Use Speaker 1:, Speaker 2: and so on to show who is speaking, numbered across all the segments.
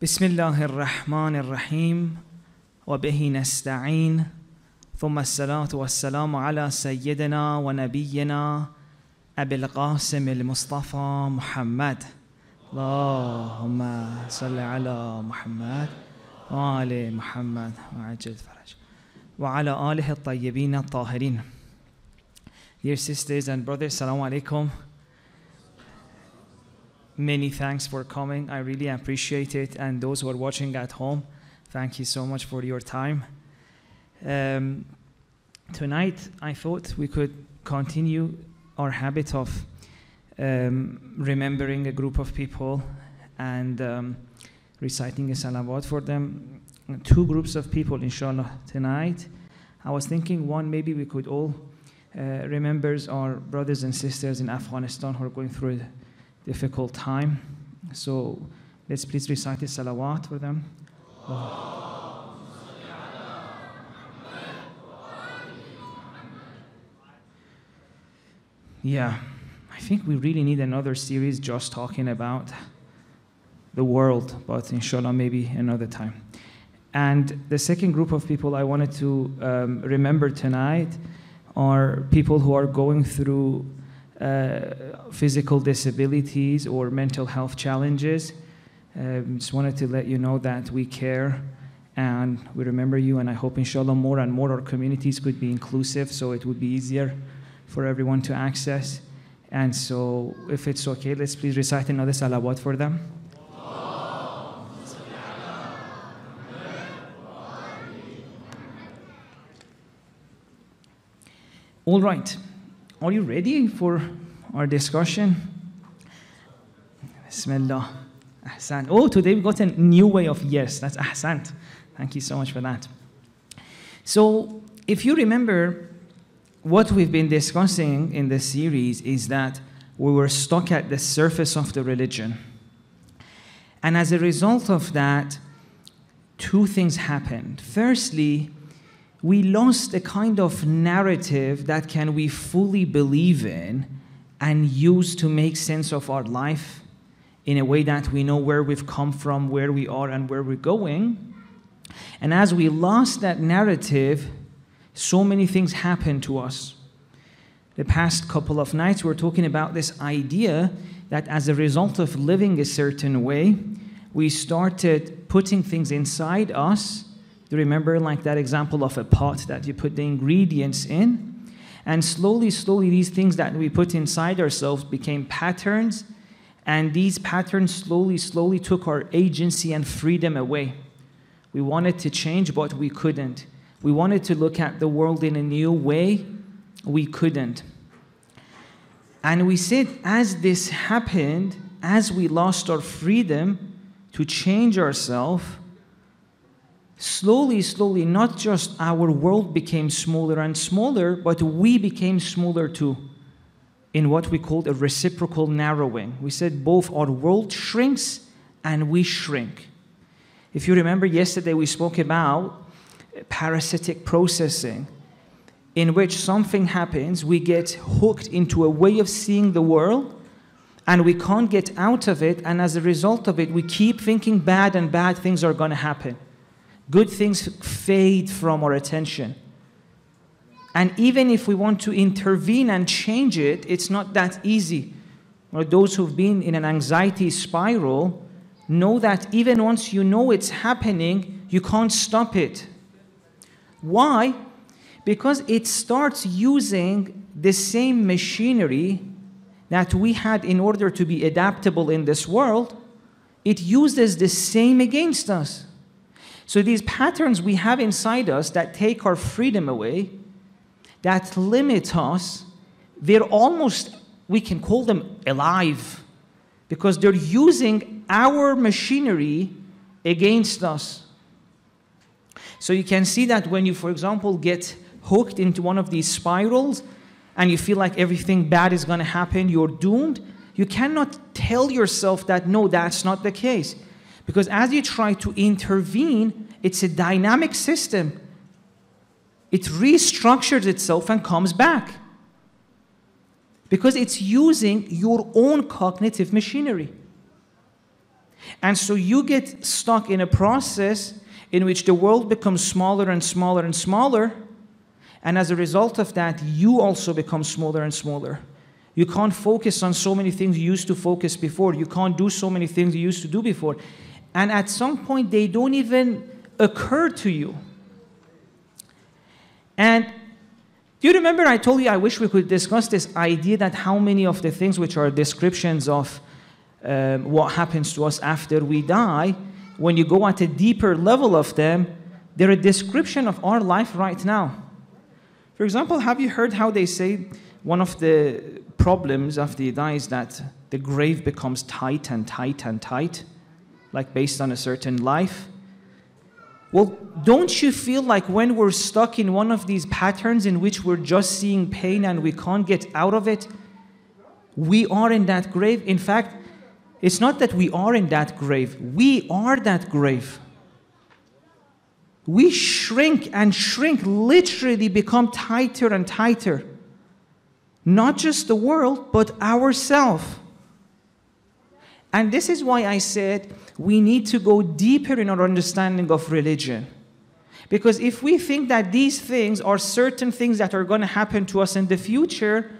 Speaker 1: بسم الله الرحمن الرحيم وبه نستعين ثم الصلاة والسلام على سيدنا ونبينا أبي القاسم المصطفى محمد اللهم صل على محمد وآل محمد وعجل فرج وعلى آله الطيبين الطاهرين. Dear sisters and brothers, Assalamu alaikum. Many thanks for coming. I really appreciate it. And those who are watching at home, thank you so much for your time. Tonight, I thought we could continue our habit of remembering a group of people and reciting a salawat for them. Two groups of people, inshallah, tonight. I was thinking one, maybe we could all remember our brothers and sisters in Afghanistan who are going through a difficult time. So let's please recite the salawat for them. Yeah, I think we really need another series just talking about the world, but inshallah maybe another time. And the second group of people I wanted to remember tonight are people who are going through physical disabilities or mental health challenges. Just wanted to let you know that we care and we remember you, and I hope inshallah more and more our communities could be inclusive so it would be easier for everyone to access. And so if it's okay, let's please recite another salawat for them. All right, are you ready for our discussion? Bismillah. Ahsan. Oh, today we got a new way of yes, that's ahsant. Thank you so much for that. So, if you remember, what we've been discussing in this series is that we were stuck at the surface of the religion. And as a result of that, two things happened. Firstly, we lost a kind of narrative that can we fully believe in and use to make sense of our life in a way that we know where we've come from, where we are, and where we're going. And as we lost that narrative, so many things happened to us. The past couple of nights, we're talking about this idea that as a result of living a certain way, we started putting things inside us. Do you remember like that example of a pot that you put the ingredients in? And slowly, these things that we put inside ourselves became patterns. And these patterns slowly took our agency and freedom away. We wanted to change, but we couldn't. We wanted to look at the world in a new way. We couldn't. And we said, as this happened, as we lost our freedom to change ourselves, slowly, not just our world became smaller and smaller, but we became smaller too, in what we called a reciprocal narrowing. We said both our world shrinks and we shrink. If you remember yesterday, we spoke about parasitic processing, in which something happens, we get hooked into a way of seeing the world, and we can't get out of it, and as a result of it, we keep thinking bad and bad things are going to happen. Good things fade from our attention. And even if we want to intervene and change it, it's not that easy. Or those who've been in an anxiety spiral know that even once you know it's happening, you can't stop it. Why? Because it starts using the same machinery that we had in order to be adaptable in this world. It uses the same against us. So these patterns we have inside us that take our freedom away, that limit us, they're almost, we can call them alive, because they're using our machinery against us. So you can see that when you, for example, get hooked into one of these spirals and you feel like everything bad is going to happen, you're doomed, you cannot tell yourself that, no, that's not the case. Because as you try to intervene, it's a dynamic system. It restructures itself and comes back. Because it's using your own cognitive machinery. And so you get stuck in a process in which the world becomes smaller and smaller and smaller. And as a result of that, you also become smaller and smaller. You can't focus on so many things you used to focus before. You can't do so many things you used to do before. And at some point, they don't even occur to you. And do you remember I told you I wish we could discuss this idea that how many of the things which are descriptions of what happens to us after we die, when you go at a deeper level of them, they're a description of our life right now. For example, have you heard how they say one of the problems after you die is that the grave becomes tight and tight and tight, like based on a certain life? Well, don't you feel like when we're stuck in one of these patterns in which we're just seeing pain and we can't get out of it, we are in that grave? In fact, it's not that we are in that grave. We are that grave. We shrink and shrink, literally become tighter and tighter. Not just the world, but ourselves. And this is why I said we need to go deeper in our understanding of religion. Because if we think that these things are certain things that are going to happen to us in the future,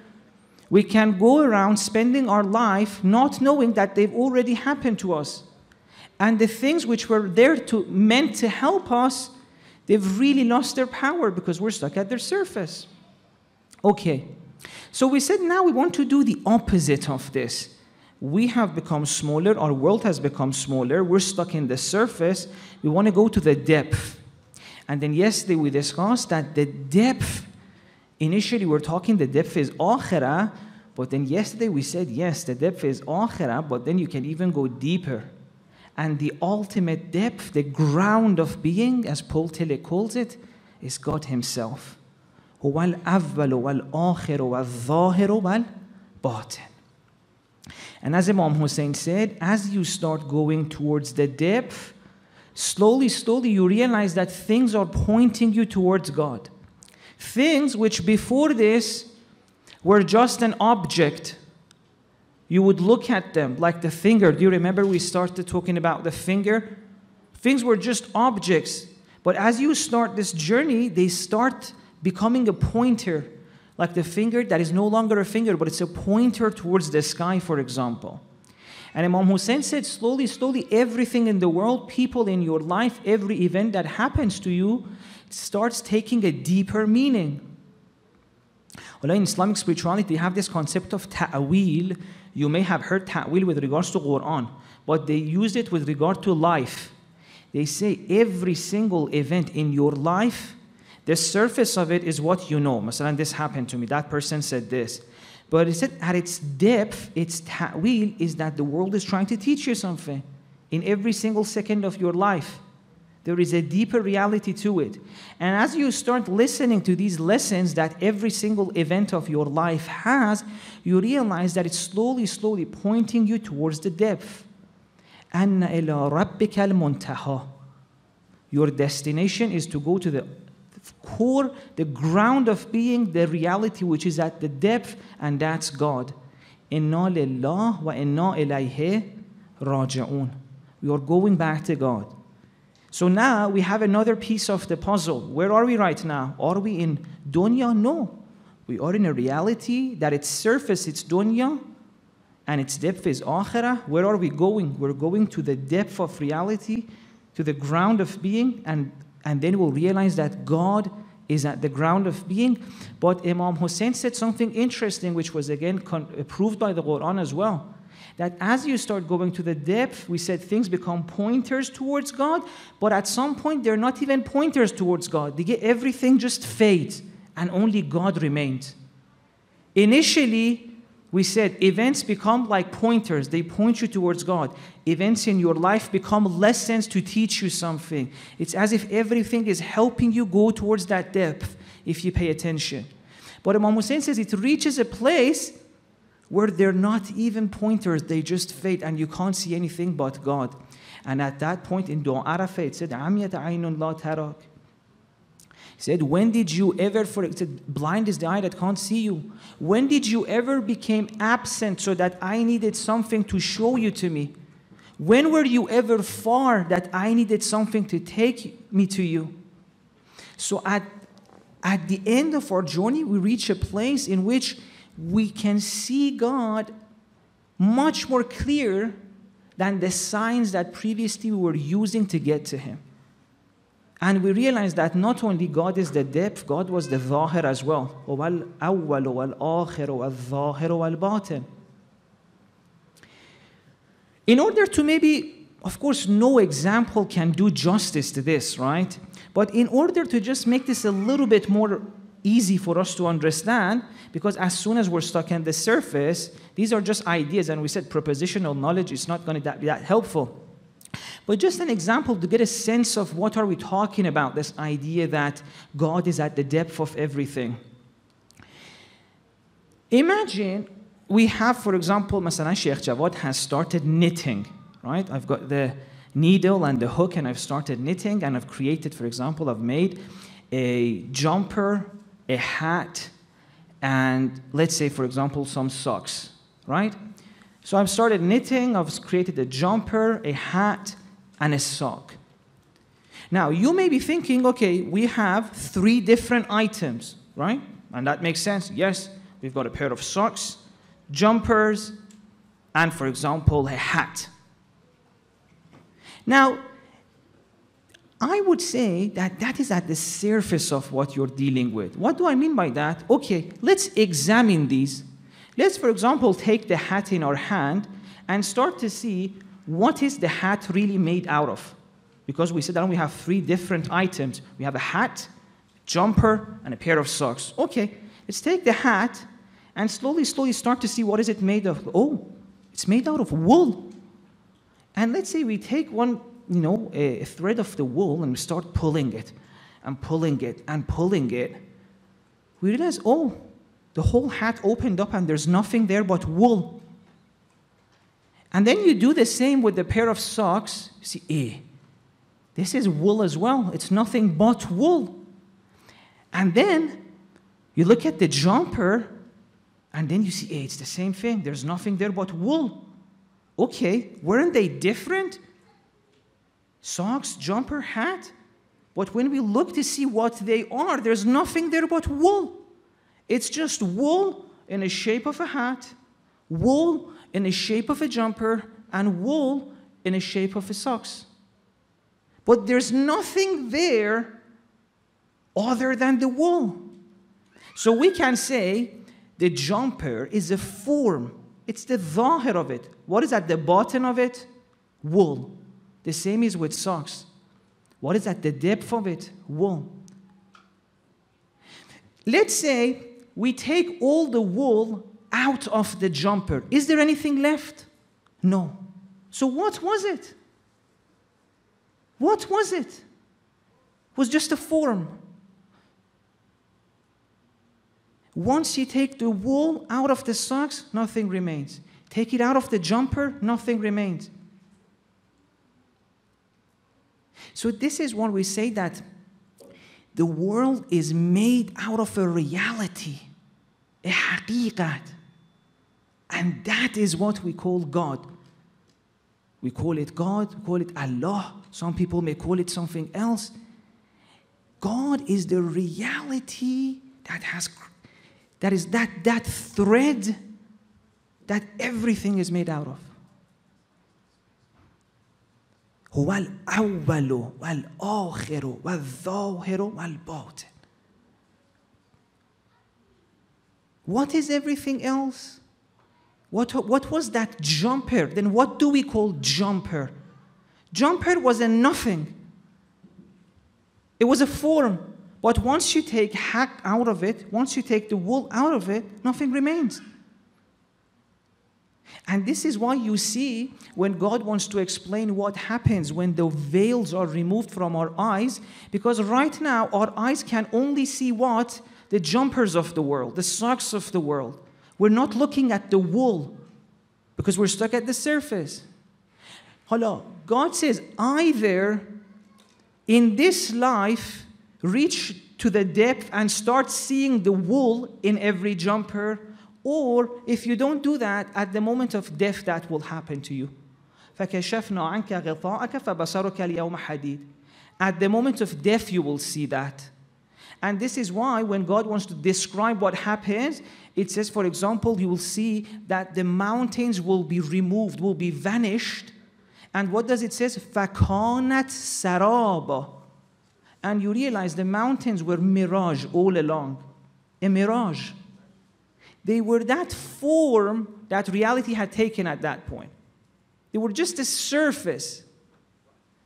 Speaker 1: we can go around spending our life not knowing that they've already happened to us. And the things which were there meant to help us, they've really lost their power because we're stuck at their surface. Okay, so we said now we want to do the opposite of this. We have become smaller, our world has become smaller, we're stuck in the surface, we want to go to the depth. And then yesterday we discussed that the depth, initially we're talking the depth is akhirah, but then yesterday we said yes, the depth is akhirah, but then you can even go deeper. And the ultimate depth, the ground of being, as Paul Tillich calls it, is God Himself. هو الأول والآخر والظاهر والباطن. And as Imam Hussein said, as you start going towards the depth, slowly you realize that things are pointing you towards God. Things which before this were just an object. You would look at them like the finger. Do you remember we started talking about the finger? Things were just objects. But as you start this journey, they start becoming a pointer, like the finger that is no longer a finger, but it's a pointer towards the sky, for example. And Imam Hussein said, slowly, everything in the world, people in your life, every event that happens to you, starts taking a deeper meaning. Well, in Islamic spirituality, they have this concept of ta'wil. You may have heard ta'wil with regards to Quran, but they use it with regard to life. They say every single event in your life, the surface of it is what you know. Masalan, this happened to me. That person said this. But it said at its depth, its ta'wil is that the world is trying to teach you something. In every single second of your life, there is a deeper reality to it. And as you start listening to these lessons that every single event of your life has, you realize that it's slowly pointing you towards the depth. أَنَّ إِلَىٰ رَبِّكَ الْمُنْتَهَى. Your destination is to go to the core, the ground of being, the reality which is at the depth, and that's God. إِنَّا لِلَّهِ وَإِنَّا إِلَيْهِ رَاجِعُونَ. We are going back to God. So now we have another piece of the puzzle. Where are we right now? Are we in dunya? No. We are in a reality that its surface, it's dunya, and its depth is akhirah. Where are we going? We're going to the depth of reality, to the ground of being, and then we'll realize that God is at the ground of being. But Imam Hussein said something interesting, which was again proved by the Quran as well. That as you start going to the depth, we said things become pointers towards God, but at some point they're not even pointers towards God. Everything just fades, and only God remains. Initially, we said events become like pointers. They point you towards God. Events in your life become lessons to teach you something. It's as if everything is helping you go towards that depth if you pay attention. But Imam Hussein says it reaches a place where they're not even pointers, they just fade, and you can't see anything but God. And at that point in Dua Arafah, it said, عَمْيَةَ عَيْنٌ لَا تَرَاكَ. He said, when did you ever, it said, blind is the eye that can't see you. When did you ever become absent so that I needed something to show you to me? When were you ever far that I needed something to take me to you? So at the end of our journey, we reach a place in which we can see God much more clear than the signs that previously we were using to get to Him. And we realize that not only God is the depth, God was the zahir as well. وَالْأَوَّلُ وَالْآخِرُ وَالظَّاهِرُ وَالْبَاطِنُ. In order to maybe, of course, no example can do justice to this, right? But in order to just make this a little bit more easy for us to understand, because as soon as we're stuck on the surface, these are just ideas, and we said propositional knowledge is not going to be that helpful. But just an example to get a sense of what are we talking about, this idea that God is at the depth of everything. Imagine we have, for example, Masalan Sheikh Dževad has started knitting, right? I've got the needle and the hook and I've started knitting and I've created, for example, I've made a jumper, a hat, and let's say, for example, some socks, right? So I've started knitting, I've created a jumper, a hat, and a sock. Now, you may be thinking, okay, we have 3 different items, right? And that makes sense. Yes, we've got a pair of socks, jumpers, and, for example, a hat. Now, I would say that that is at the surface of what you're dealing with. What do I mean by that? Okay, let's examine these. Let's, for example, take the hat in our hand and start to see what is the hat really made out of. Because we said that we have 3 different items. We have a hat, jumper, and a pair of socks. Okay, let's take the hat and slowly start to see what is it made of. Oh, it's made out of wool. And let's say we take one, a thread of the wool and we start pulling it and pulling it and pulling it. We realize, oh, the whole hat opened up and there's nothing there but wool. And then you do the same with the pair of socks. You see, this is wool as well. It's nothing but wool. And then you look at the jumper and then you see, it's the same thing. There's nothing there but wool. Okay, weren't they different? Socks, jumper, hat. But when we look to see what they are, there's nothing there but wool. It's just wool in the shape of a hat, wool in the shape of a jumper, and wool in the shape of a socks. But there's nothing there other than the wool. So we can say the jumper is a form. It's the zahir of it. What is at the bottom of it? Wool. The same is with socks. What is at the depth of it? Wool. Let's say we take all the wool out of the jumper. Is there anything left? No. So what was it? What was it? It was just a form. Once you take the wool out of the socks, nothing remains. Take it out of the jumper, nothing remains. So this is when we say that the world is made out of a reality, a haqiqat. And that is what we call God. We call it God, we call it Allah. Some people may call it something else. God is the reality that is that thread that everything is made out of. هو الأول والآخر والظاهر والباطن. What is everything else? What was that jumper? Then what do we call jumper? Jumper was a nothing. It was a form. But once you take hack out of it, once you take the wool out of it, nothing remains. And this is why you see when God wants to explain what happens when the veils are removed from our eyes, because right now our eyes can only see what? The jumpers of the world, the socks of the world. We're not looking at the wool because we're stuck at the surface. Hala, God says either in this life reach to the depth and start seeing the wool in every jumper, or if you don't do that, at the moment of death that will happen to you. فَكَشَفْنَا عَنْكَ غِطَاءَكَ فَبَصَرُكَ الْيَوْمَ حَدِيدٌ. At the moment of death, you will see that. And this is why when God wants to describe what happens, it says, for example, you will see that the mountains will be removed, will be vanished. And what does it say? فَكَانَتْ سَرَابًا. And you realize the mountains were mirage all along. A mirage. They were that form that reality had taken at that point. They were just a surface.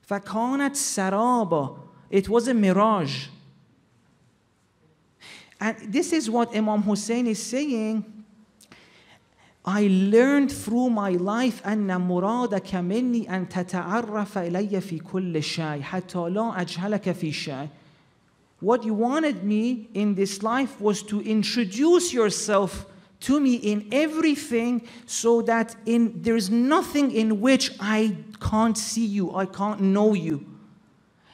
Speaker 1: فَكَانَتْ سَرَابًا. It was a mirage. And this is what Imam Hussein is saying. I learned through my life أن مرادك مني أن تتعرف إلي في كل شيء حتى لا أجهلك في شيء. What you wanted me in this life was to introduce yourself to me in everything, so that there's nothing in which I can't see you, I can't know you.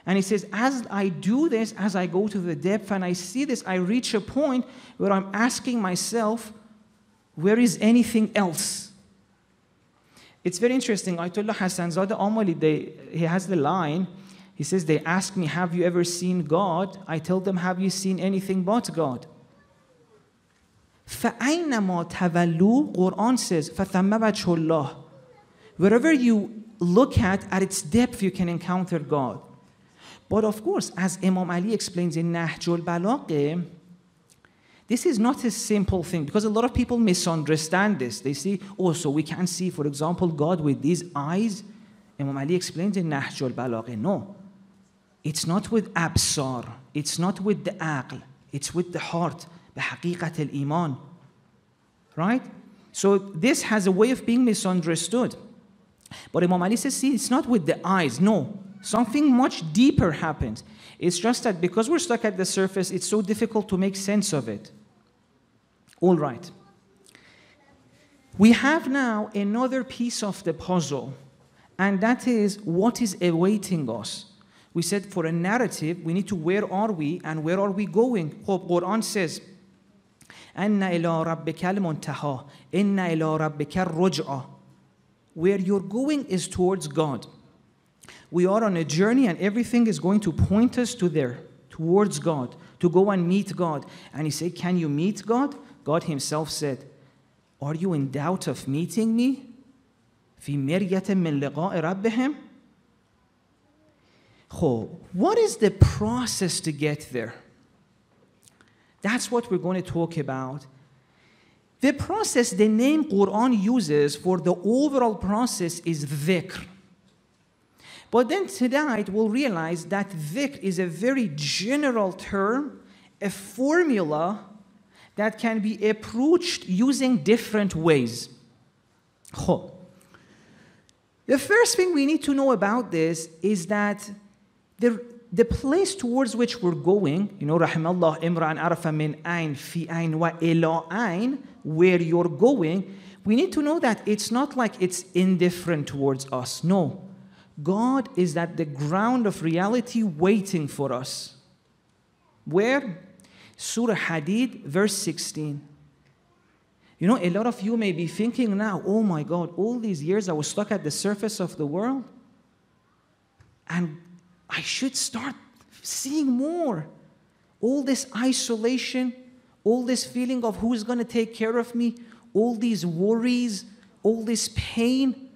Speaker 1: And he says, as I do this, as I go to the depth and I see this, I reach a point where I'm asking myself, where is anything else? It's very interesting. Ayatollah Hassanzadeh Amali, he has the line, he says, they ask me, have you ever seen God? I tell them, have you seen anything but God? فَأَيْنَمَا تَوَلُّوا, Quran says, فَثَمَّ وَجْهُ اللَّهِ. Wherever you look at its depth, you can encounter God. But of course, as Imam Ali explains in Nahjul Balagha, this is not a simple thing, because a lot of people misunderstand this. They say, oh, so we can see, for example, God with these eyes. Imam Ali explains in Nahjul Balagha, no. It's not with absar. It's not with the aql. It's with the heart. بحقيقة الإيمان. Right? So this has a way of being misunderstood. But Imam Ali says, see, it's not with the eyes. No. Something much deeper happens. It's just that because we're stuck at the surface, it's so difficult to make sense of it. All right. We have now another piece of the puzzle, and that is what is awaiting us. We said for a narrative, we need to where are we and where are we going? Quran says, أَنَّ إِلَىٰ رَبِّكَ الْمُنْتَهَى إِنَّ إِلَىٰ رَبِّكَ الرُّجْعَى. Where you're going is towards God. We are on a journey and everything is going to point us to there, towards God, to go and meet God. And he said, can you meet God? God himself said, are you in doubt of meeting me? فِي مِرْيَةٍ مِّن لِقَاءِ رَبِّهِمْ. What is the process to get there? That's what we're going to talk about. The process, the name Quran uses for the overall process is zikr. But then tonight we'll realize that zikr is a very general term, a formula that can be approached using different ways. The first thing we need to know about this is that the place towards which we're going, rahimallah imra'an arafa min ayn fi ayn wa ila ayn, where you're going, we need to know that it's not like it's indifferent towards us. No. God is at the ground of reality waiting for us. Where? Surah Hadid, verse 16. A lot of you may be thinking now, oh my God, all these years I was stuck at the surface of the world, and I should start seeing more. All this isolation, all this feeling of who's going to take care of me, all these worries, all this pain.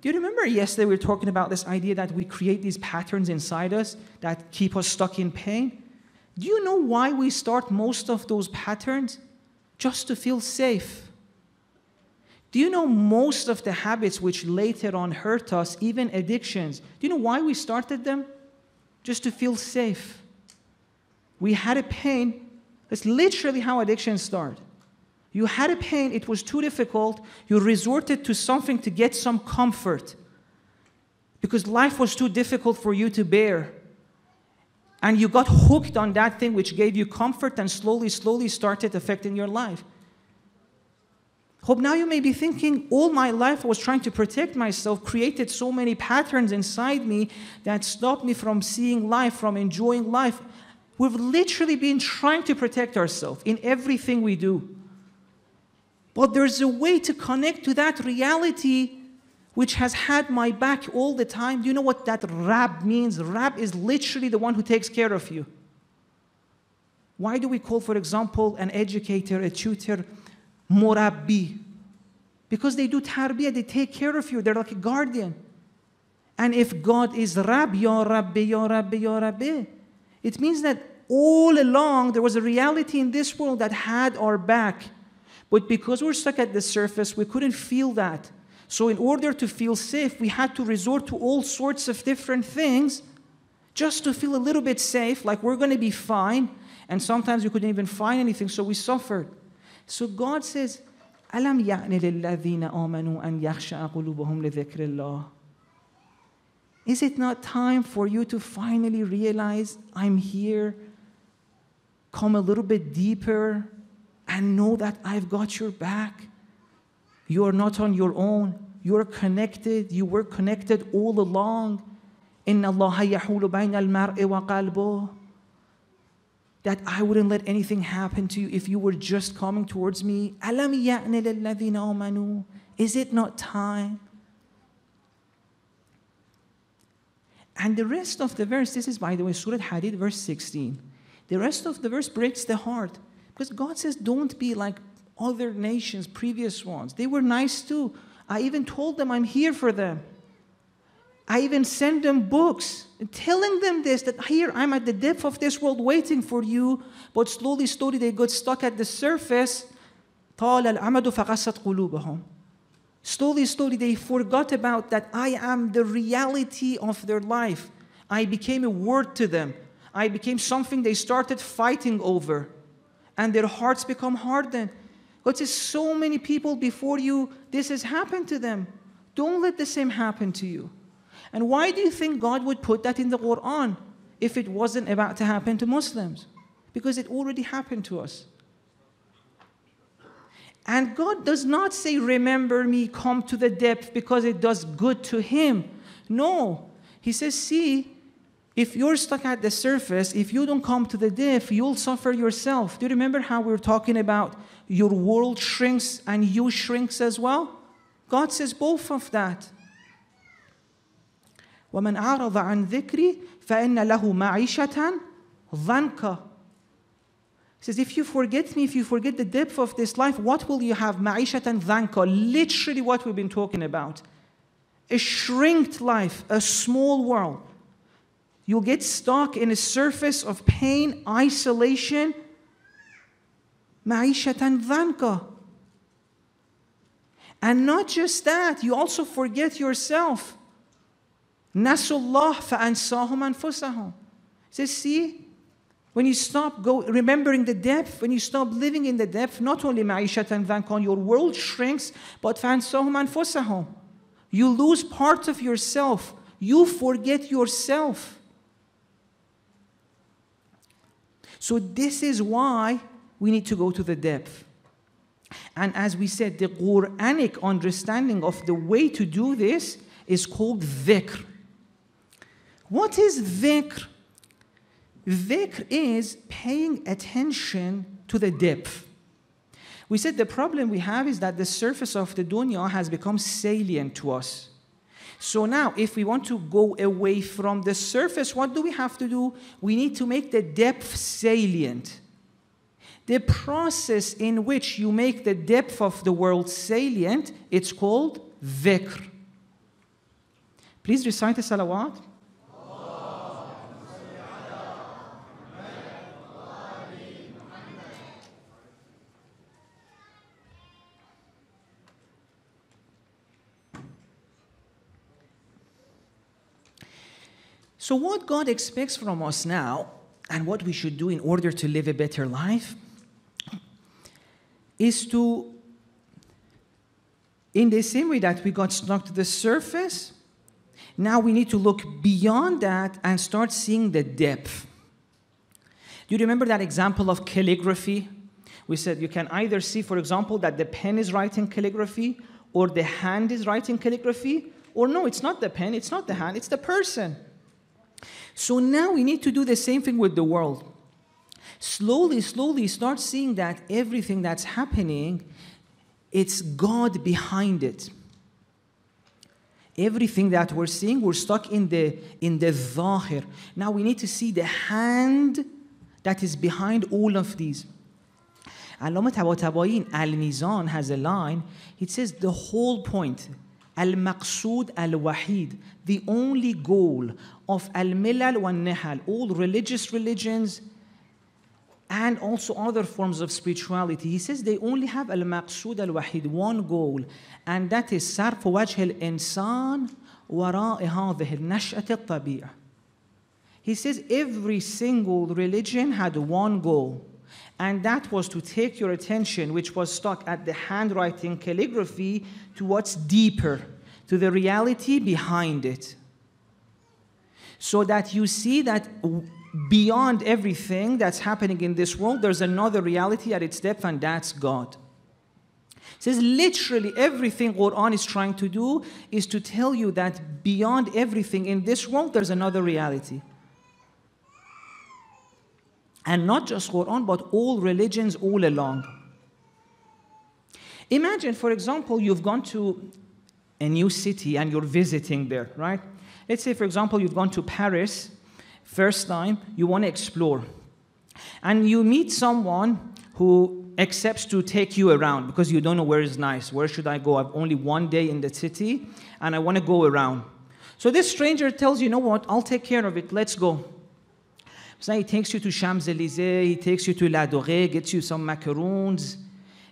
Speaker 1: Do you remember yesterday we were talking about this idea that we create these patterns inside us that keep us stuck in pain? Do you know why we start most of those patterns? Just to feel safe. Do you know most of the habits which later on hurt us, even addictions, do you know why we started them? Just to feel safe. We had a pain. That's literally how addictions start. You had a pain, it was too difficult, you resorted to something to get some comfort because life was too difficult for you to bear. And you got hooked on that thing which gave you comfort and slowly started affecting your life. Hope now you may be thinking, all my life I was trying to protect myself, created so many patterns inside me that stopped me from seeing life, from enjoying life. We've literally been trying to protect ourselves in everything we do. But there's a way to connect to that reality which has had my back all the time. Do you know what that Rab means? Rab is literally the one who takes care of you. Why do we call, for example, an educator, a tutor, Murabbi? Because they do tarbiyah, they take care of you, they're like a guardian. And if God is Rab, Ya Rabbi, Ya Rabbi, Ya Rabbi, it means that all along there was a reality in this world that had our back. But because we're stuck at the surface, we couldn't feel that. So in order to feel safe, we had to resort to all sorts of different things just to feel a little bit safe, like we're going to be fine. And sometimes we couldn't even find anything, so we suffered. So God says, أَلَمْ يَعْنِ لِلَّذِينَ آمَنُوا أَنْ يَخْشَعَ قُلُوبُهُمْ لِذِكْرِ اللَّهِ. Is it not time for you to finally realize, I'm here, come a little bit deeper, and know that I've got your back? You are not on your own. You are connected. You were connected all along. إِنَّ اللَّهَ يَحُولُ بَيْنَ الْمَرْءِ وَقَلْبُهِ. That I wouldn't let anything happen to you if you were just coming towards me. أَلَمْ يَعْنِ لِلَّذِينَ آمَنُوا. Is it not time? And the rest of the verse, this is, by the way, Surah Hadid, verse 16. The rest of the verse breaks the heart. Because God says, don't be like other nations, previous ones. They were nice too. I even told them I'm here for them. I even sent them books, telling them this, that here I'm at the depth of this world waiting for you. But slowly, slowly they got stuck at the surface. طال الأمد فقست قلوبهم. Slowly, slowly they forgot about that I am the reality of their life. I became a word to them. I became something they started fighting over. And their hearts become hardened. God says, so many people before you, this has happened to them. Don't let the same happen to you. And why do you think God would put that in the Quran if it wasn't about to happen to Muslims? Because it already happened to us. And God does not say, remember me, come to the depth because it does good to Him. No. He says, see, if you're stuck at the surface, if you don't come to the depth, you'll suffer yourself. Do you remember how we were talking about your world shrinks and you shrinks as well? God says both of that. وَمَنْ أَعْرَضَ عَنْ ذِكْرِي فَإِنَّ لَهُ مَعِيشَةً ضَنْكَ. He says, if you forget me, if you forget the depth of this life, what will you have? مَعِيشَةً ضَنْكَ. Literally what we've been talking about. A shrinked life, a small world. You'll get stuck in a surface of pain, isolation. مَعِيشَةً ضَنْكَ. And not just that, you also forget yourself. نَسُوا اللَّهَ فَأَنْسَاهُمْ أَنفُسَهُمْ. He says, see, when you stop remembering the depth, when you stop living in the depth, not only مَعِيشَةً ضَنْكَ, your world shrinks, but فَأَنْسَاهُمْ أَنفُسَهُمْ. You lose part of yourself. You forget yourself. So this is why we need to go to the depth. And as we said, the Quranic understanding of the way to do this is called zikr. What is zikr? Zikr is paying attention to the depth. We said the problem we have is that the surface of the dunya has become salient to us. So now, if we want to go away from the surface, what do we have to do? We need to make the depth salient. The process in which you make the depth of the world salient, it's called zikr. Please recite the salawat. So what God expects from us now, and what we should do in order to live a better life, is to, in the same way that we got stuck to the surface, now we need to look beyond that and start seeing the depth. Do you remember that example of calligraphy? We said you can either see, for example, that the pen is writing calligraphy, or the hand is writing calligraphy, or no, it's not the pen, it's not the hand, it's the person. So now we need to do the same thing with the world. Slowly, slowly start seeing that everything that's happening, it's God behind it. Everything that we're seeing, we're stuck in the zahir. Now we need to see the hand that is behind all of these. Allama Tabatabai in Al-Mizan has a line. It says the whole point, Al-Maqsood Al-Wahid, the only goal of Al-Milal wa-Nihal, all religious religions and also other forms of spirituality. He says they only have Al-Maqsood Al-Wahid, one goal, and that is Sarf Wajh Al-Insan Wara'i Hadhihi Nash'at Al-Tabi'ah. He says every single religion had one goal, and that was to take your attention, which was stuck at the handwriting calligraphy, to what's deeper, to the reality behind it. So that you see that beyond everything that's happening in this world, there's another reality at its depth, and that's God. It says literally everything Quran is trying to do is to tell you that beyond everything in this world, there's another reality. And not just Quran, but all religions all along. Imagine, for example, you've gone to a new city and you're visiting there, right? Let's say, for example, you've gone to Paris, first time, you want to explore. And you meet someone who accepts to take you around because you don't know where is nice. Where should I go? I've only one day in the city and I want to go around. So this stranger tells you, you know what, I'll take care of it, let's go. So he takes you to Champs-Élysées, he takes you to La Dorée, gets you some macaroons.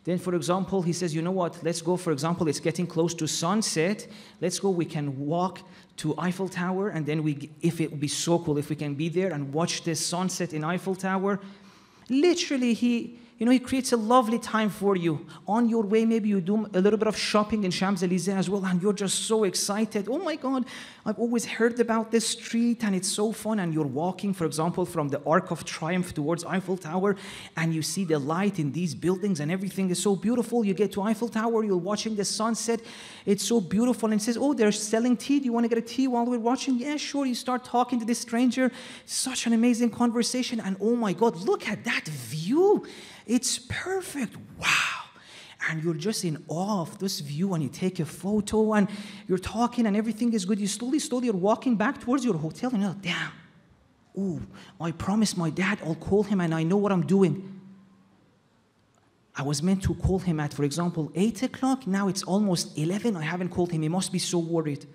Speaker 1: Then, for example, he says, you know what, let's go, for example, it's getting close to sunset. Let's go, we can walk to Eiffel Tower, and then if it would be so cool if we can be there and watch this sunset in Eiffel Tower. Literally, he creates a lovely time for you. On your way, maybe you do a little bit of shopping in Champs-Élysées as well, and you're just so excited. Oh my God, I've always heard about this street, and it's so fun. And you're walking, for example, from the Arc of Triumph towards Eiffel Tower, and you see the light in these buildings, and everything is so beautiful. You get to Eiffel Tower, you're watching the sunset. It's so beautiful, and it says, oh, they're selling tea. Do you want to get a tea while we're watching? Yeah, sure. You start talking to this stranger. Such an amazing conversation, and oh my God, look at that view. It's perfect. Wow. And you're just in awe of this view, and you take a photo and you're talking and everything is good. You slowly you're walking back towards your hotel and you're like, damn. Oh, I promised my dad I'll call him and I know what I'm doing. I was meant to call him at, for example, 8 o'clock. Now it's almost 11. I haven't called him. He must be so worried.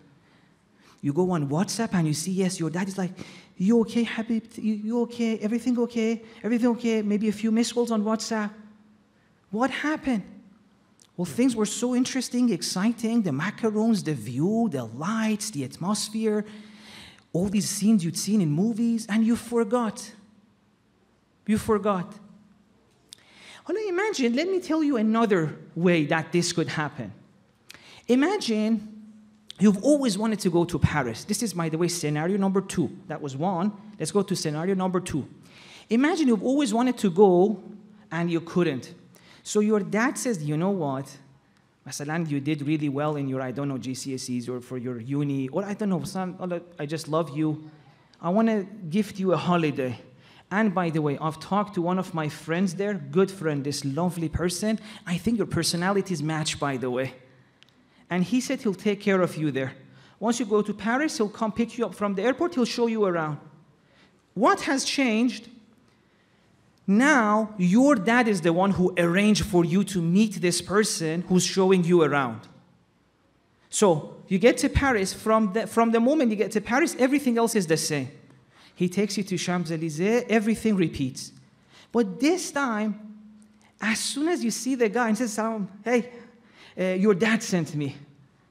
Speaker 1: You go on WhatsApp and you see, yes, your dad is like, you okay, Habib? You okay? Everything okay? Everything okay? Maybe a few missed calls on WhatsApp. What happened? Well, things were so interesting, exciting. The macarons, the view, the lights, the atmosphere, all these scenes you'd seen in movies, and you forgot. You forgot. Well, imagine, let me tell you another way that this could happen. Imagine you've always wanted to go to Paris. This is, by the way, scenario number 2. That was 1. Let's go to scenario number 2. Imagine you've always wanted to go and you couldn't. So your dad says, you know what? Masalan, you did really well in your, I don't know, GCSEs or for your uni, or I don't know, I just love you. I want to gift you a holiday. And by the way, I've talked to one of my friends there, good friend, this lovely person. I think your personalities match, by the way. And he said he'll take care of you there. Once you go to Paris, he'll come pick you up from the airport, he'll show you around. What has changed? Now, your dad is the one who arranged for you to meet this person who's showing you around. So, you get to Paris, from the moment you get to Paris, everything else is the same. He takes you to Champs-Élysées, everything repeats. But this time, as soon as you see the guy and says, hey, your dad sent me.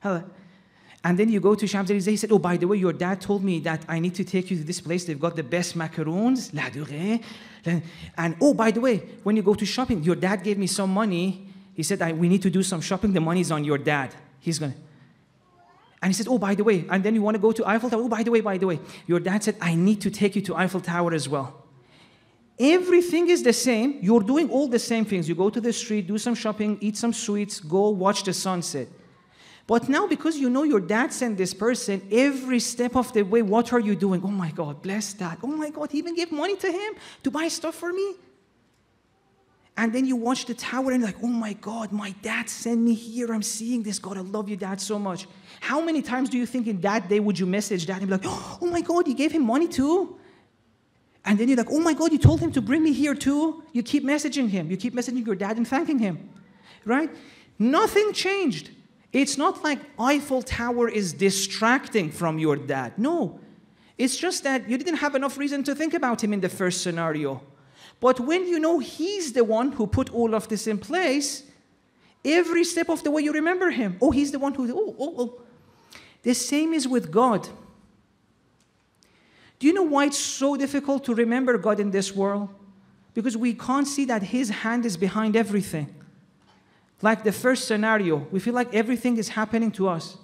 Speaker 1: And then you go to Champs-Élysées, he said, oh, by the way, your dad told me that I need to take you to this place. They've got the best macarons, La Dorée. And oh, by the way, when you go to shopping, your dad gave me some money. He said, we need to do some shopping. The money's on your dad. He's going to. And he said, oh, by the way, and then you want to go to Eiffel Tower. Oh, by the way, your dad said, I need to take you to Eiffel Tower as well. Everything is the same. You're doing all the same things. You go to the street, do some shopping, eat some sweets, go watch the sunset. But now, because you know your dad sent this person, every step of the way, what are you doing? Oh my God, bless that. Oh my God, he even gave money to him to buy stuff for me. And then you watch the tower and you're like, oh my God, my dad sent me here. I'm seeing this. God, I love you, Dad, so much. How many times do you think in that day would you message Dad and be like, oh my God, you gave him money too? And then you're like, oh my God, you told him to bring me here too? You keep messaging him. You keep messaging your dad and thanking him, right? Nothing changed. It's not like Eiffel Tower is distracting from your dad. No. It's just that you didn't have enough reason to think about him in the first scenario. But when you know he's the one who put all of this in place, every step of the way you remember him. Oh, he's the one who, The same is with God. Do you know why it's so difficult to remember God in this world? Because we can't see that his hand is behind everything. Like the first scenario, we feel like everything is happening to us.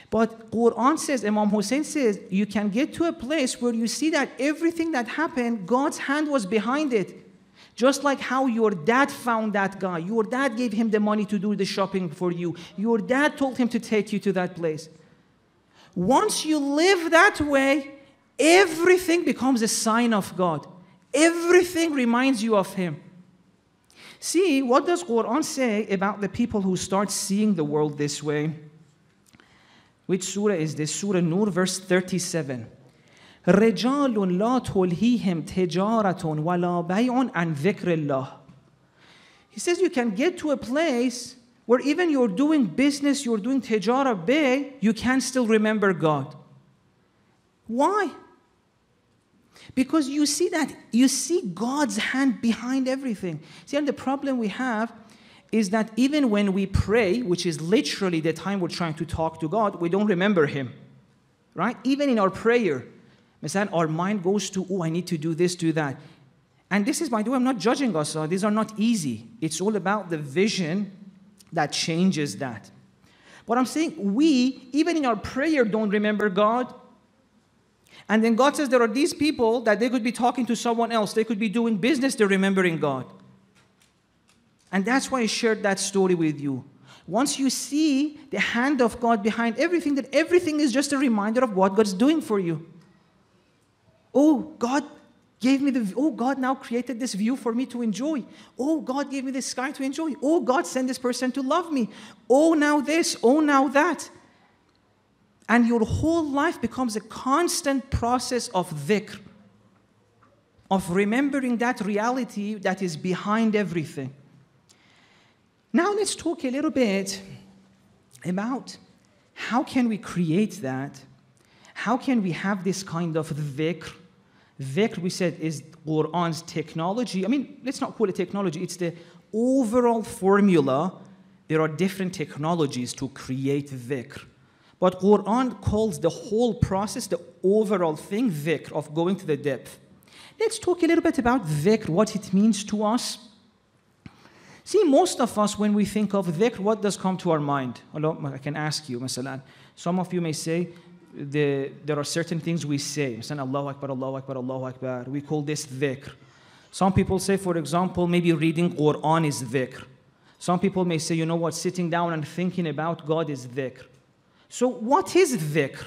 Speaker 1: But Quran says, Imam Hussein says, you can get to a place where you see that everything that happened, God's hand was behind it. Just like how your dad found that guy. Your dad gave him the money to do the shopping for you. Your dad told him to take you to that place. Once you live that way, everything becomes a sign of God. Everything reminds you of him. See, what does Quran say about the people who start seeing the world this way? Which surah is this? Surah Nur, verse 37. رِجَالٌ لَا تُلْهِيهِمْ تِجَارَةٌ وَلَا بَيْعٌ عَنْ ذِكْرِ اللَّهِ. He says you can get to a place where even you're doing business, you're doing tijara bay, you can still remember God. Why? Because you see God's hand behind everything. See, and the problem we have is that even when we pray, which is literally the time we're trying to talk to God, we don't remember him, right? Even in our prayer, our mind goes to, oh, I need to do this, do that. And this is, by the way, I'm not judging us. These are not easy. It's all about the vision that changes that. But I'm saying we, even in our prayer, don't remember God. And then God says there are these people that they could be talking to someone else. They could be doing business, they're remembering God. And that's why I shared that story with you. Once you see the hand of God behind everything, that everything is just a reminder of what God's doing for you. Oh, God gave me God now created this view for me to enjoy. Oh, God gave me this sky to enjoy. Oh, God sent this person to love me. Oh, now this. Oh, now that. And your whole life becomes a constant process of dhikr, of remembering that reality that is behind everything. Now let's talk a little bit about how can we create that? How can we have this kind of dhikr? Dhikr, we said, is Quran's technology. I mean, let's not call it technology. It's the overall formula. There are different technologies to create dhikr. But Quran calls the whole process, the overall thing, dhikr, of going to the depth. Let's talk a little bit about dhikr, what it means to us. See, most of us, when we think of dhikr, what does come to our mind? I can ask you, masalan. Some of you may say, there are certain things we say. Masalan, Allahu Akbar, Allahu Akbar, Allahu Akbar. We call this dhikr. Some people say, for example, maybe reading Quran is dhikr. Some people may say, you know what, sitting down and thinking about God is dhikr. So what is dhikr?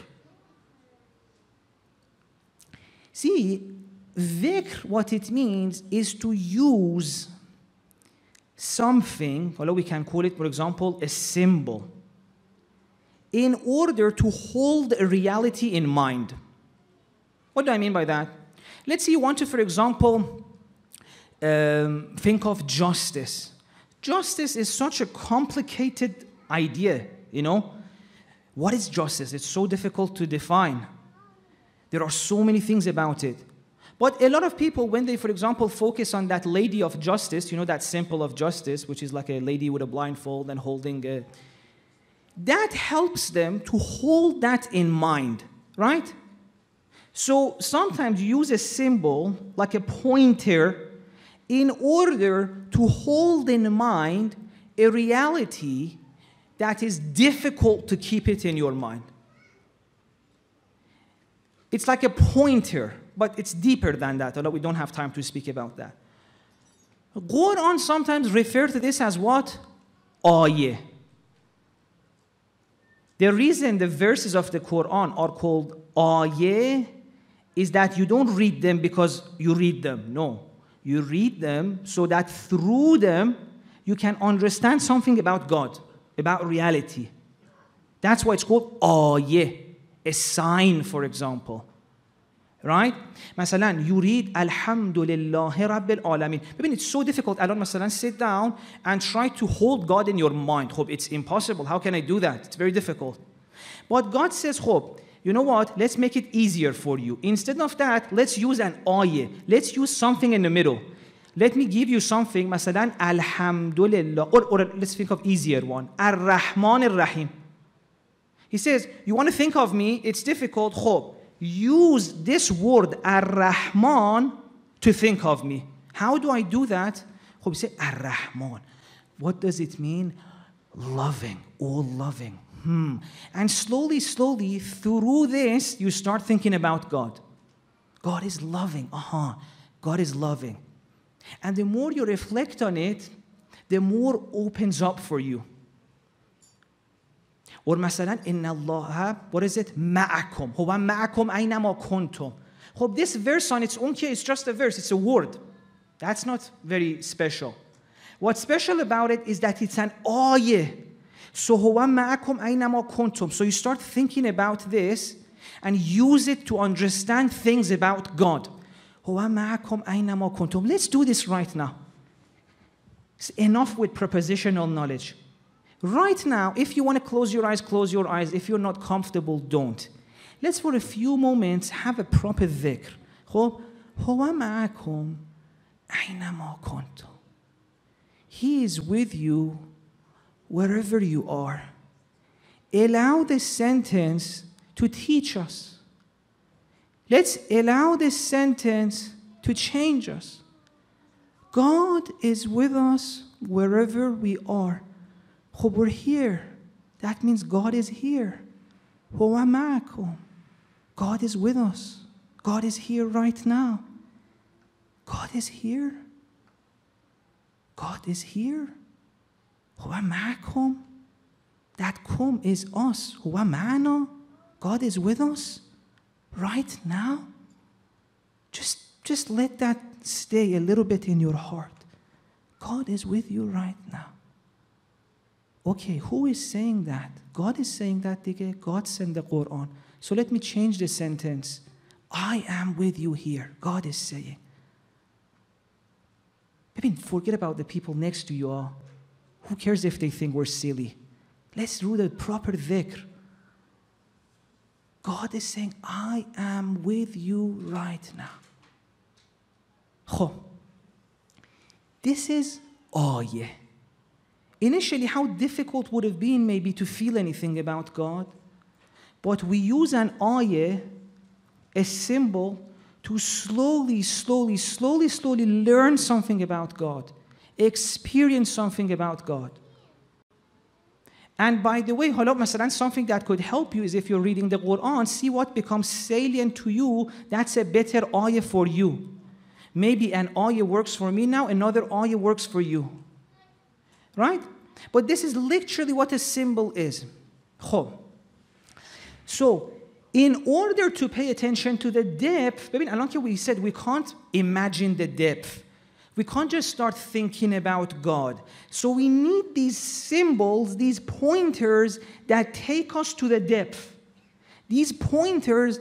Speaker 1: See, dhikr, what it means is to use something, although we can call it, for example, a symbol, in order to hold a reality in mind. What do I mean by that? Let's say you want to, for example, think of justice. Justice is such a complicated idea, you know. What is justice? It's so difficult to define. There are so many things about it. But a lot of people, when they, for example, focus on that lady of justice, you know, that symbol of justice, which is like a lady with a blindfold and holding a... That helps them to hold that in mind, right? So sometimes you use a symbol, like a pointer, in order to hold in mind a reality that is difficult to keep it in your mind. It's like a pointer, but it's deeper than that, although we don't have time to speak about that. Quran sometimes refers to this as what? Ayah. The reason the verses of the Quran are called ayah is that you don't read them because you read them. No. You read them so that through them, you can understand something about God, about reality. That's why it's called ayah, a sign, for example. Right? مثلا, you read Alhamdulillah Rabbil Alameen. Maybe it's so difficult. I don't مثلا sit down and try to hold God in your mind. Hope it's impossible. How can I do that? It's very difficult. But God says, hope, you know what? Let's make it easier for you. Instead of that, let's use an ayah. Let's use something in the middle. Let me give you something. مثلا, Alhamdulillah. Or let's think of easier one. Ar-Rahman Ar-Rahim. He says, you want to think of me? It's difficult. Hope. Use this word Ar-Rahman to think of me. How do I do that? We say Ar-Rahman. What does it mean? Loving, all loving. And slowly, slowly, through this, you start thinking about God. God is loving. God is loving. And the more you reflect on it, the more opens up for you. Or مثلا إن الله, what is it? معكم. هو معكم أينما كنتم. This verse on its own here is just a verse. It's a word. That's not very special. What's special about it is that it's an ayah. So هو معكم أينما كنتم. So you start thinking about this and use it to understand things about God. هو معكم أينما كنتم. Let's do this right now. It's enough with prepositional knowledge. Right now, if you want to close your eyes, close your eyes. If you're not comfortable, don't. Let's for a few moments have a proper zikr. هو معكم أينما كنتم. He is with you wherever you are. Allow this sentence to teach us. Let's allow this sentence to change us. God is with us wherever we are. We're here. That means God is here. God is with us. God is here right now. God is here. God is here. That kum is us. God is with us right now. Just let that stay a little bit in your heart. God is with you right now. Okay, who is saying that? God is saying that. God sent the Quran. So let me change the sentence. I am with you here. God is saying. Forget about the people next to you. Who cares if they think we're silly? Let's do the proper dhikr. God is saying, I am with you right now. This is ayah. Initially, how difficult would it have been maybe to feel anything about God? But we use an ayah, a symbol, to slowly learn something about God, experience something about God. And by the way, something that could help you is if you're reading the Quran, see what becomes salient to you. That's a better ayah for you. Maybe an ayah works for me now, another ayah works for you. Right? But this is literally what a symbol is. So, in order to pay attention to the depth, we said we can't imagine the depth. We can't just start thinking about God. So we need these symbols, these pointers that take us to the depth. These pointers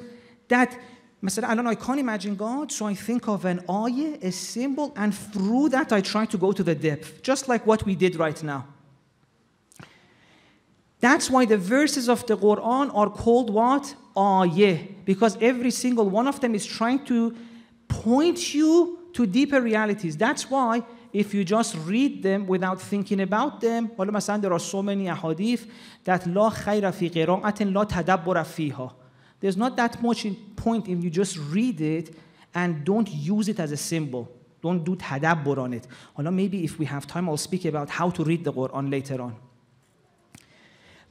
Speaker 1: that, I can't imagine God, so I think of an ayah, a symbol, and through that I try to go to the depth, just like what we did right now. That's why the verses of the Quran are called what? Ayah. Because every single one of them is trying to point you to deeper realities. That's why if you just read them without thinking about them, there are so many ahadith that لا خير في قراءة لا تدبر فيها. There's not that much point if you just read it and don't use it as a symbol. Don't do tadabbur on it. Maybe if we have time, I'll speak about how to read the Quran later on.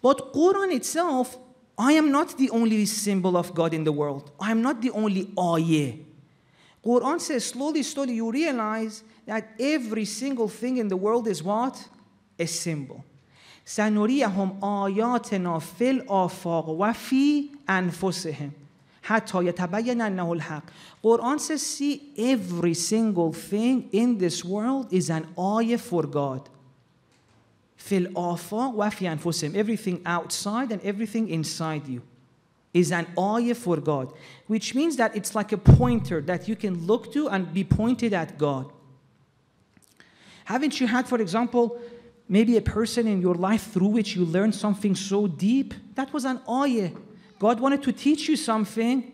Speaker 1: But Quran itself, I am not the only symbol of God in the world. I am not the only ayah. Quran says slowly you realize that every single thing in the world is what? A symbol. سَنُرِيَهُمْ آيَاتِنَا فِي الْآفَاقِ وَفِي أَنفُسِهِمْ حَتَّى يَتَبَيَّنَ أَنَّهُ الْحَقُّ. Quran says, see, every single thing in this world is an ayah for God. فِي الْآفَاقِ وَفِي أَنفُسِهِمْ. Everything outside and everything inside you is an ayah for God, which means that it's like a pointer that you can look to and be pointed at God. Haven't you had, for example, maybe a person in your life through which you learned something so deep? That was an ayah. God wanted to teach you something.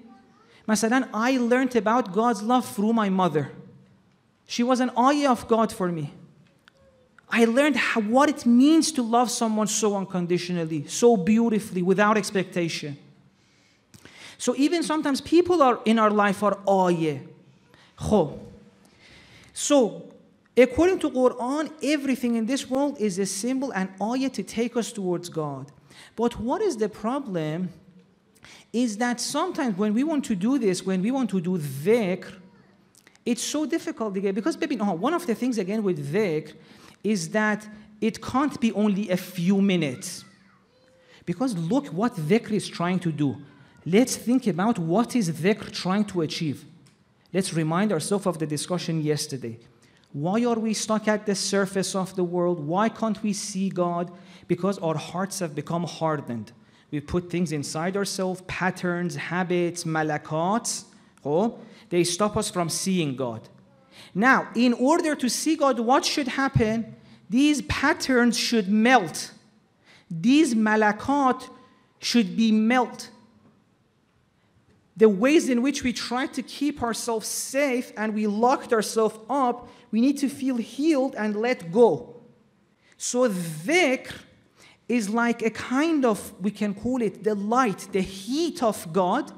Speaker 1: Masalan, I learned about God's love through my mother. She was an ayah of God for me. I learned what it means to love someone so unconditionally, so beautifully, without expectation. So even sometimes people are in our life are ayah. So according to Quran, everything in this world is a symbol and ayah to take us towards God. But what is the problem? Is that sometimes when we want to do this, when we want to do dhikr, it's so difficult again. Because one of the things again with dhikr is that it can't be only a few minutes. Because look what dhikr is trying to do. Let's think about what is dhikr trying to achieve. Let's remind ourselves of the discussion yesterday. Why are we stuck at the surface of the world? Why can't we see God? Because our hearts have become hardened. We put things inside ourselves, patterns, habits, malakats. They stop us from seeing God. Now, in order to see God, what should happen? These patterns should melt. These malakat should be melt. The ways in which we try to keep ourselves safe and we locked ourselves up, we need to feel healed and let go. So dhikr is like a kind of, we can call it the light, the heat of God,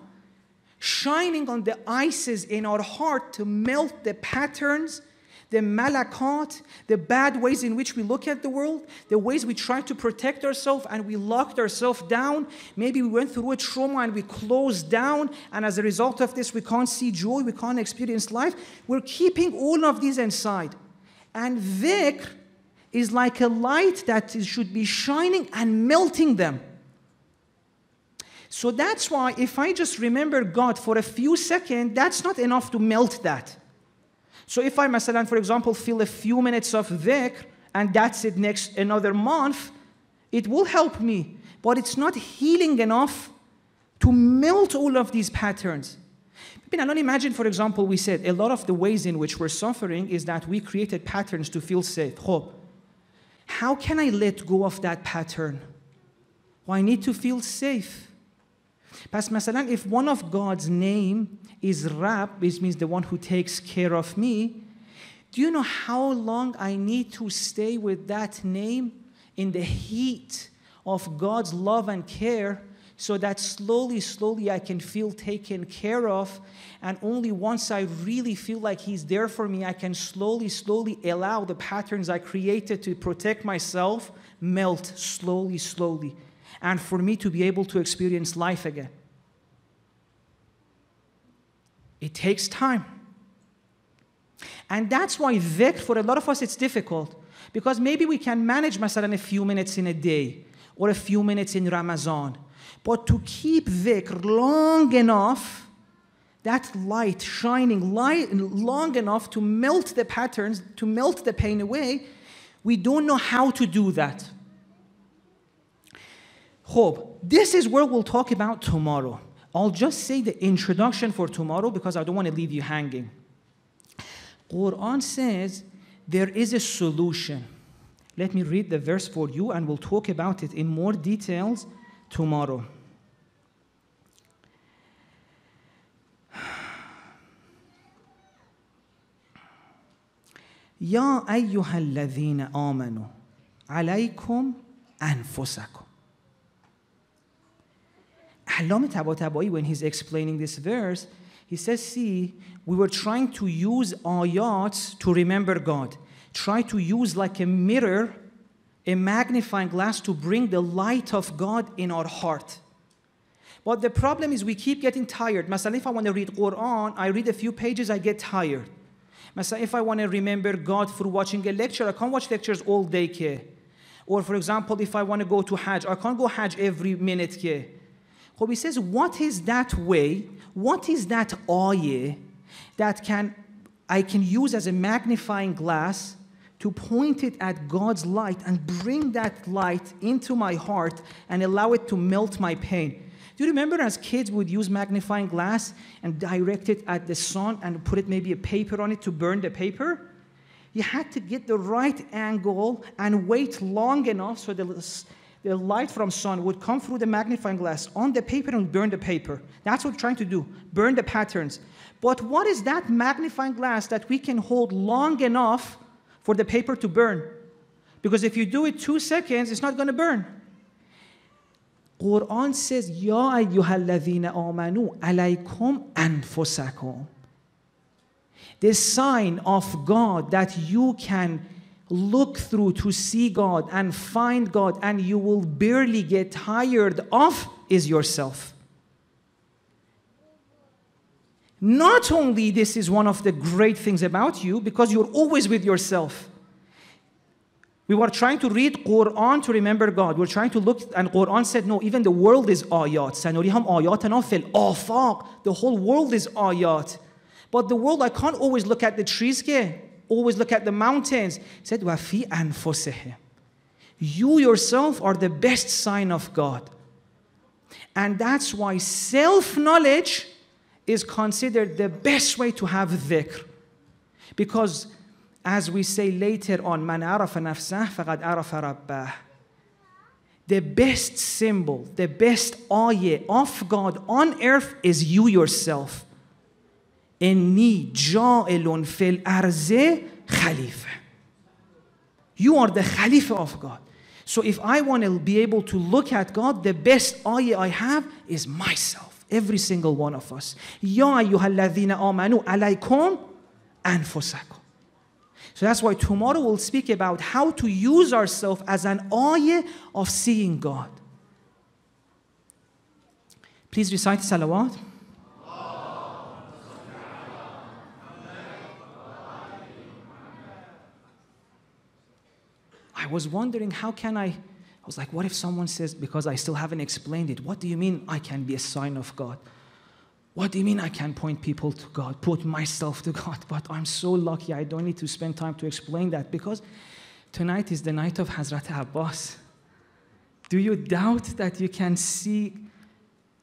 Speaker 1: shining on the ices in our heart to melt the patterns, the malakat, the bad ways in which we look at the world, the ways we try to protect ourselves and we locked ourselves down. Maybe we went through a trauma and we closed down, and as a result of this, we can't see joy, we can't experience life. We're keeping all of these inside. And dhikr is like a light that should be shining and melting them. So that's why if I just remember God for a few seconds, that's not enough to melt that. So if I, masalan, for example, feel a few minutes of dhikr, and that's it next another month, it will help me. But it's not healing enough to melt all of these patterns. I don't imagine, for example, we said a lot of the ways in which we're suffering is that we created patterns to feel safe. How can I let go of that pattern? Well, I need to feel safe. But masalan, if one of God's name is Rab, which means the one who takes care of me, do you know how long I need to stay with that name in the heat of God's love and care, so that slowly, slowly I can feel taken care of, and only once I really feel like He's there for me, I can slowly, slowly allow the patterns I created to protect myself melt slowly, slowly, and for me to be able to experience life again. It takes time. And that's why dhikr, for a lot of us, it's difficult. Because maybe we can manage, masalan, a few minutes in a day, or a few minutes in Ramadan. But to keep dhikr long enough, that light shining long enough to melt the patterns, to melt the pain away, we don't know how to do that. This is where we'll talk about tomorrow. I'll just say the introduction for tomorrow because I don't want to leave you hanging. Quran says there is a solution. Let me read the verse for you and we'll talk about it in more details tomorrow. يا أيها الذين آمنوا عليكم أنفسكم. Allama Tabatabai, when he's explaining this verse, he says, see, we were trying to use ayat to remember God. Try to use like a mirror, a magnifying glass to bring the light of God in our heart. But the problem is we keep getting tired. Masalan, if I want to read Quran, I read a few pages, I get tired. Masalan, if I want to remember God through watching a lecture, I can't watch lectures all day. Or for example, if I want to go to Hajj, I can't go Hajj every minute. He says, what is that way what is that ayah that I can use as a magnifying glass to point it at God's light and bring that light into my heart and allow it to melt my pain? Do you remember as kids would use magnifying glass and direct it at the sun and put maybe a paper on it to burn the paper? You had to get the right angle and wait long enough so the light from sun would come through the magnifying glass on the paper and burn the paper. That's what we're trying to do, burn the patterns. But what is that magnifying glass that we can hold long enough for the paper to burn? Because if you do it 2 seconds, it's not going to burn. Quran says, Ya ayyuhalladhina amanu alaykum anfusakum. The sign of God that you can look through to see God and find God and you will barely get tired of is yourself. Not only this is one of the great things about you, because you're always with yourself. We were trying to read Quran to remember God. We're trying to look, and Quran said, no, even the world is ayat. سَنُرِيهَمْ آيَاتَنَا فِي الْآفَاقِ. The whole world is ayat. But the world, I can't always look at the trees, always look at the mountains. He said, وَفِي أَنفُسِهِمْ. You yourself are the best sign of God. And that's why self-knowledge is considered the best way to have dhikr. Because as we say later on, مَنْ عَرَفَ نَفْسَهُ فَقَدْ عَرَفَ رَبَّهُ. The best symbol, the best ayah of God on earth is you yourself. إِنِّي جَائِلٌ فِي الْأَرْضِ خَلِيفَةً. You are the Khalifa of God. So if I want to be able to look at God, the best ayah I have is myself. Every single one of us. يَا أَيُّهَا الَّذِينَ آمَنُوا عَلَيْكُمْ أَنفُسَكُمْ. So that's why tomorrow we'll speak about how to use ourselves as an ayah of seeing God. Please recite salawat. I was wondering, I was like, what if someone says, because I still haven't explained it, what do you mean I can be a sign of God? What do you mean I can point people to God, put myself to God? But I'm so lucky, I don't need to spend time to explain that, because tonight is the night of Hazrat Abbas. Do you doubt that you can see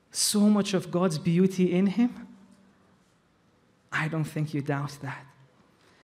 Speaker 1: so much of God's beauty in him? I don't think you doubt that.